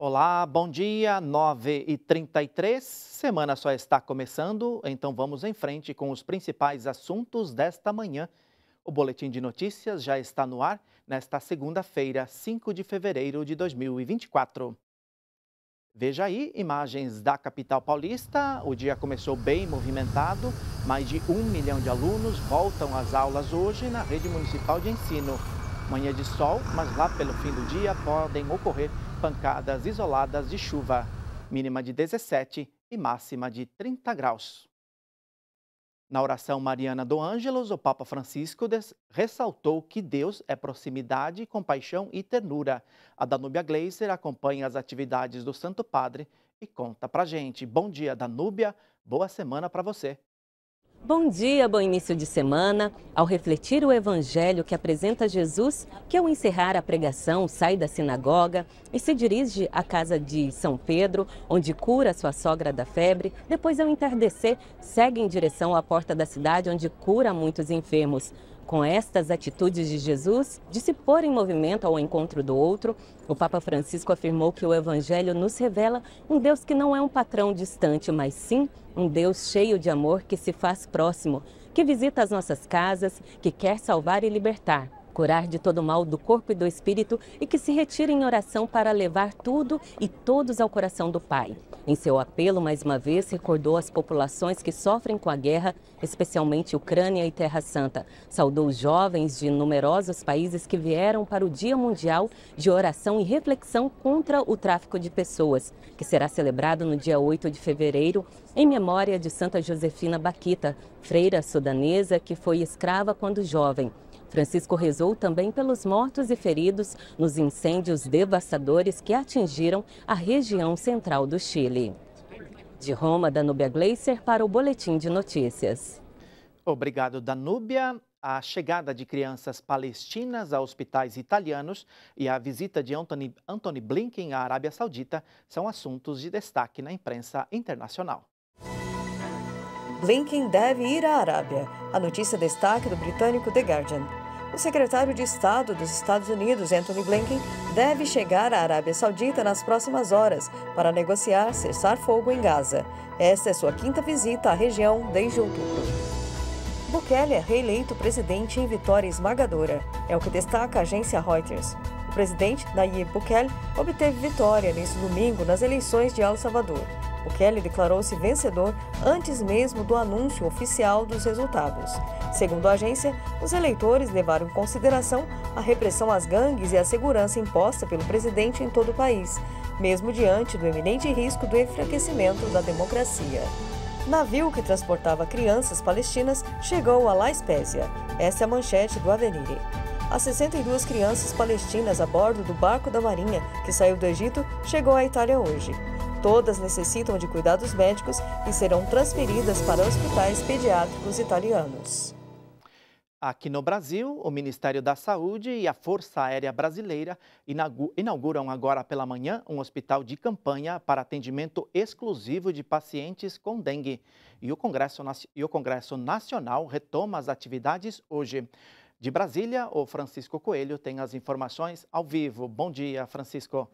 Olá, bom dia, 9h33. Semana só está começando, então vamos em frente com os principais assuntos desta manhã. O Boletim de Notícias já está no ar nesta segunda-feira, 5 de fevereiro de 2024. Veja aí imagens da capital paulista. O dia começou bem movimentado. Mais de 1 milhão de alunos voltam às aulas hoje na rede municipal de ensino. Manhã de sol, mas lá pelo fim do dia podem ocorrer pancadas isoladas de chuva. Mínima de 17 e máxima de 30 graus. Na oração mariana do Ângelus, o Papa Francisco ressaltou que Deus é proximidade, compaixão e ternura. A Danúbia Gleiser acompanha as atividades do Santo Padre e conta pra gente. Bom dia, Danúbia. Boa semana para você. Bom dia, bom início de semana. Ao refletir o evangelho que apresenta Jesus, que ao encerrar a pregação sai da sinagoga e se dirige à casa de São Pedro, onde cura sua sogra da febre, depois ao entardecer segue em direção à porta da cidade, onde cura muitos enfermos. Com estas atitudes de Jesus, de se pôr em movimento ao encontro do outro, o Papa Francisco afirmou que o Evangelho nos revela um Deus que não é um patrão distante, mas sim um Deus cheio de amor que se faz próximo, que visita as nossas casas, que quer salvar e libertar, curar de todo mal do corpo e do espírito e que se retira em oração para levar tudo e todos ao coração do Pai. Em seu apelo, mais uma vez, recordou as populações que sofrem com a guerra, especialmente Ucrânia e Terra Santa. Saudou os jovens de numerosos países que vieram para o Dia Mundial de Oração e Reflexão contra o Tráfico de Pessoas, que será celebrado no dia 8 de fevereiro, em memória de Santa Josefina Baquita, freira sudanesa que foi escrava quando jovem. Francisco rezou também pelos mortos e feridos nos incêndios devastadores que atingiram a região central do Chile. De Roma, Danúbia Gleiser para o Boletim de Notícias. Obrigado, Danúbia. A chegada de crianças palestinas a hospitais italianos e a visita de Antony Blinken à Arábia Saudita são assuntos de destaque na imprensa internacional. Blinken deve ir à Arábia. A notícia destaque do britânico The Guardian. O secretário de Estado dos Estados Unidos, Antony Blinken, deve chegar à Arábia Saudita nas próximas horas para negociar cessar-fogo em Gaza. Esta é sua quinta visita à região desde outubro. Bukele é reeleito presidente em vitória esmagadora. É o que destaca a agência Reuters. O presidente, Nayib Bukele, obteve vitória neste domingo nas eleições de El Salvador. Bukele declarou-se vencedor antes mesmo do anúncio oficial dos resultados. Segundo a agência, os eleitores levaram em consideração a repressão às gangues e a segurança imposta pelo presidente em todo o país, mesmo diante do eminente risco do enfraquecimento da democracia. Navio que transportava crianças palestinas chegou a La Spezia. Essa é a manchete do Avvenire. As 62 crianças palestinas a bordo do barco da Marinha, que saiu do Egito, chegou à Itália hoje. Todas necessitam de cuidados médicos e serão transferidas para hospitais pediátricos italianos. Aqui no Brasil, o Ministério da Saúde e a Força Aérea Brasileira inauguram agora pela manhã um hospital de campanha para atendimento exclusivo de pacientes com dengue. E o Congresso Nacional retoma as atividades hoje. De Brasília, o Francisco Coelho tem as informações ao vivo. Bom dia, Francisco.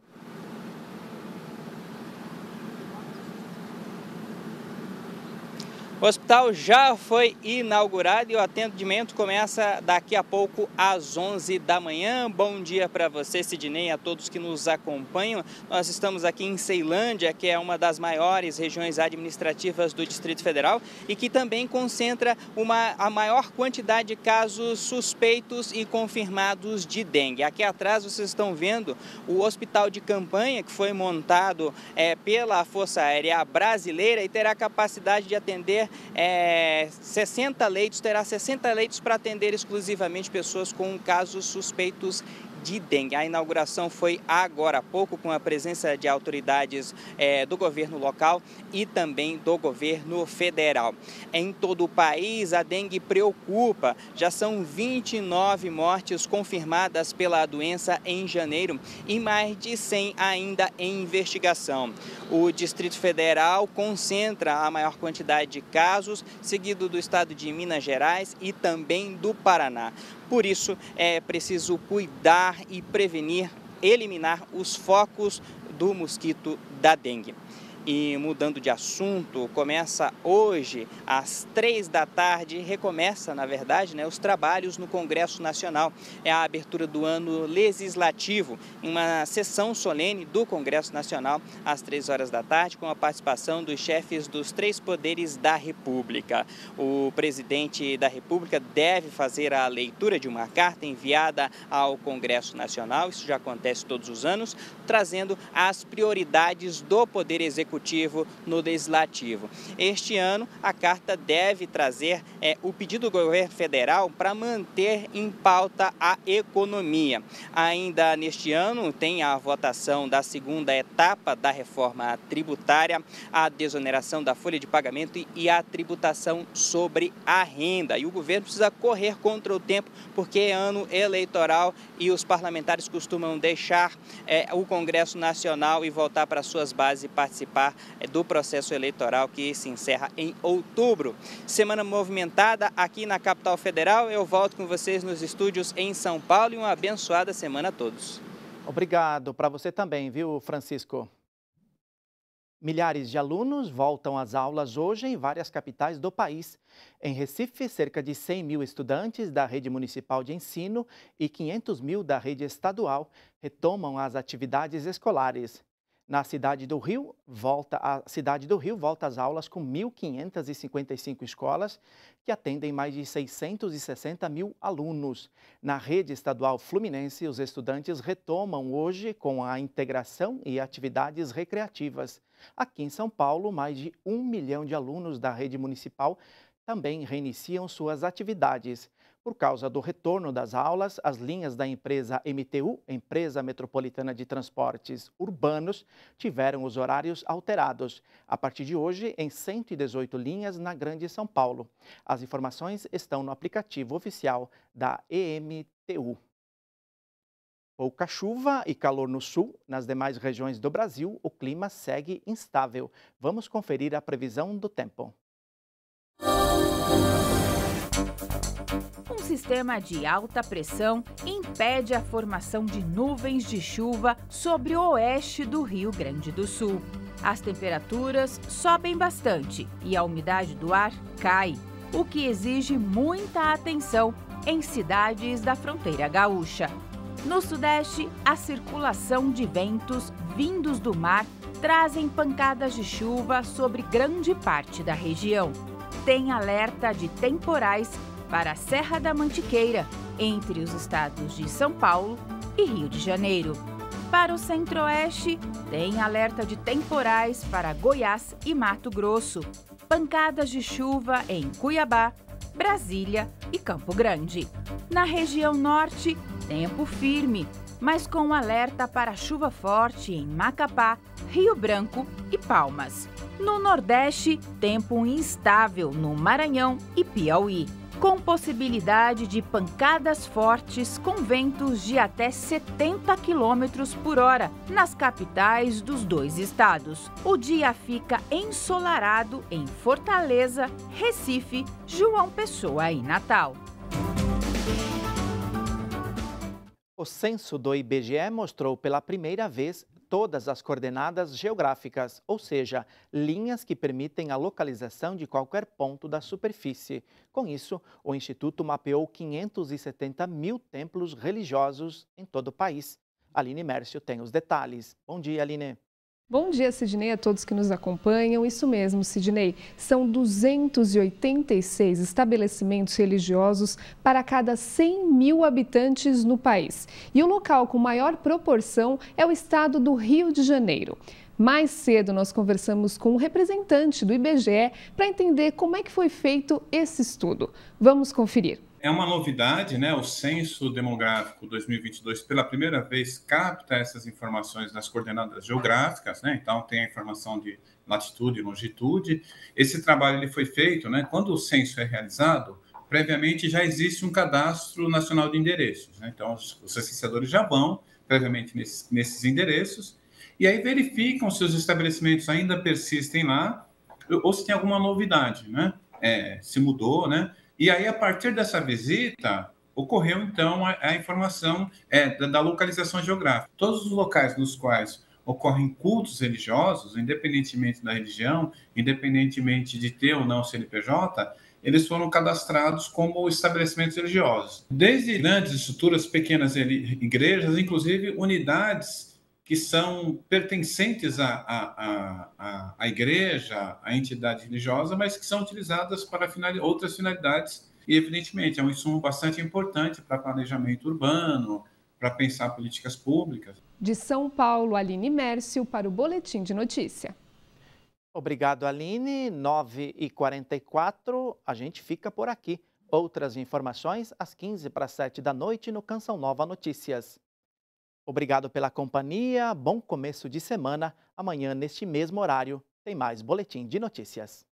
O hospital já foi inaugurado e o atendimento começa daqui a pouco às 11 da manhã. Bom dia para você, Sidney, a todos que nos acompanham. Nós estamos aqui em Ceilândia, que é uma das maiores regiões administrativas do Distrito Federal e que também concentra a maior quantidade de casos suspeitos e confirmados de dengue. Aqui atrás vocês estão vendo o hospital de campanha que foi montado pela Força Aérea Brasileira e terá capacidade de atender 60 leitos, terá 60 leitos para atender exclusivamente pessoas com casos suspeitos de dengue. A inauguração foi agora há pouco, com a presença de autoridades do governo local e também do governo federal. Em todo o país, a dengue preocupa. Já são 29 mortes confirmadas pela doença em janeiro e mais de 100 ainda em investigação. O Distrito Federal concentra a maior quantidade de casos, seguido do estado de Minas Gerais e também do Paraná. Por isso, é preciso cuidar e prevenir, eliminar os focos do mosquito da dengue. E mudando de assunto, começa hoje às 3 da tarde, recomeça, na verdade, os trabalhos no Congresso Nacional. É a abertura do ano legislativo, em uma sessão solene do Congresso Nacional, às 3 horas da tarde, com a participação dos chefes dos 3 poderes da República. O presidente da República deve fazer a leitura de uma carta enviada ao Congresso Nacional, isso já acontece todos os anos, trazendo as prioridades do Poder Executivo no Legislativo. Este ano, a carta deve trazer o pedido do governo federal para manter em pauta a economia. Ainda neste ano, tem a votação da segunda etapa da reforma tributária, a desoneração da folha de pagamento e a tributação sobre a renda. E o governo precisa correr contra o tempo, porque é ano eleitoral e os parlamentares costumam deixar o Congresso Nacional e voltar para suas bases e participar do processo eleitoral que se encerra em outubro. Semana movimentada aqui na capital federal. Eu volto com vocês nos estúdios em São Paulo e uma abençoada semana a todos. Obrigado para você também, viu, Francisco? Milhares de alunos voltam às aulas hoje em várias capitais do país. Em Recife, cerca de 100 mil estudantes da rede municipal de ensino e 500 mil da rede estadual retomam as atividades escolares. A cidade do Rio volta às aulas com 1.555 escolas que atendem mais de 660 mil alunos. Na rede estadual fluminense, os estudantes retomam hoje com a integração e atividades recreativas. Aqui em São Paulo, mais de 1 milhão de alunos da rede municipal também reiniciam suas atividades. Por causa do retorno das aulas, as linhas da empresa MTU, Empresa Metropolitana de Transportes Urbanos, tiveram os horários alterados. A partir de hoje, em 118 linhas na Grande São Paulo. As informações estão no aplicativo oficial da EMTU. Pouca chuva e calor no sul. Nas demais regiões do Brasil, o clima segue instável. Vamos conferir a previsão do tempo. Um sistema de alta pressão impede a formação de nuvens de chuva sobre o oeste do Rio Grande do Sul. As temperaturas sobem bastante e a umidade do ar cai, o que exige muita atenção em cidades da fronteira gaúcha. No sudeste, a circulação de ventos vindos do mar trazem pancadas de chuva sobre grande parte da região. Tem alerta de temporais para a Serra da Mantiqueira, entre os estados de São Paulo e Rio de Janeiro. Para o centro-oeste, tem alerta de temporais para Goiás e Mato Grosso. Pancadas de chuva em Cuiabá, Brasília e Campo Grande. Na região norte, tempo firme, mas com alerta para chuva forte em Macapá, Rio Branco e Palmas. No nordeste, tempo instável no Maranhão e Piauí, com possibilidade de pancadas fortes com ventos de até 70 km por hora nas capitais dos dois estados. O dia fica ensolarado em Fortaleza, Recife, João Pessoa e Natal. O censo do IBGE mostrou pela primeira vez todas as coordenadas geográficas, ou seja, linhas que permitem a localização de qualquer ponto da superfície. Com isso, o Instituto mapeou 570 mil templos religiosos em todo o país. Aline Mércio tem os detalhes. Bom dia, Aline. Bom dia, Sidney, a todos que nos acompanham. Isso mesmo, Sidney. São 286 estabelecimentos religiosos para cada 100 mil habitantes no país. E o local com maior proporção é o estado do Rio de Janeiro. Mais cedo, nós conversamos com um representante do IBGE para entender como é que foi feito esse estudo. Vamos conferir. É uma novidade, né? O Censo Demográfico 2022, pela primeira vez, capta essas informações nas coordenadas geográficas, né? Então, tem a informação de latitude e longitude. Esse trabalho ele foi feito, né? Quando o censo é realizado, previamente já existe um cadastro nacional de endereços, né? Então, os censadores já vão, previamente, nesses endereços, e aí verificam se os estabelecimentos ainda persistem lá, ou se tem alguma novidade, né? Se mudou, né? E aí, a partir dessa visita, ocorreu, então, a informação da localização geográfica. Todos os locais nos quais ocorrem cultos religiosos, independentemente da religião, independentemente de ter ou não CNPJ, eles foram cadastrados como estabelecimentos religiosos. Desde grandes estruturas, pequenas igrejas, inclusive unidades que são pertencentes à igreja, à entidade religiosa, mas que são utilizadas para outras finalidades. E, evidentemente, é um insumo bastante importante para planejamento urbano, para pensar políticas públicas. De São Paulo, Aline Mércio, para o Boletim de Notícia. Obrigado, Aline. 9h44, a gente fica por aqui. Outras informações às 6h55 da noite no Canção Nova Notícias. Obrigado pela companhia, bom começo de semana. Amanhã, neste mesmo horário, tem mais Boletim de Notícias.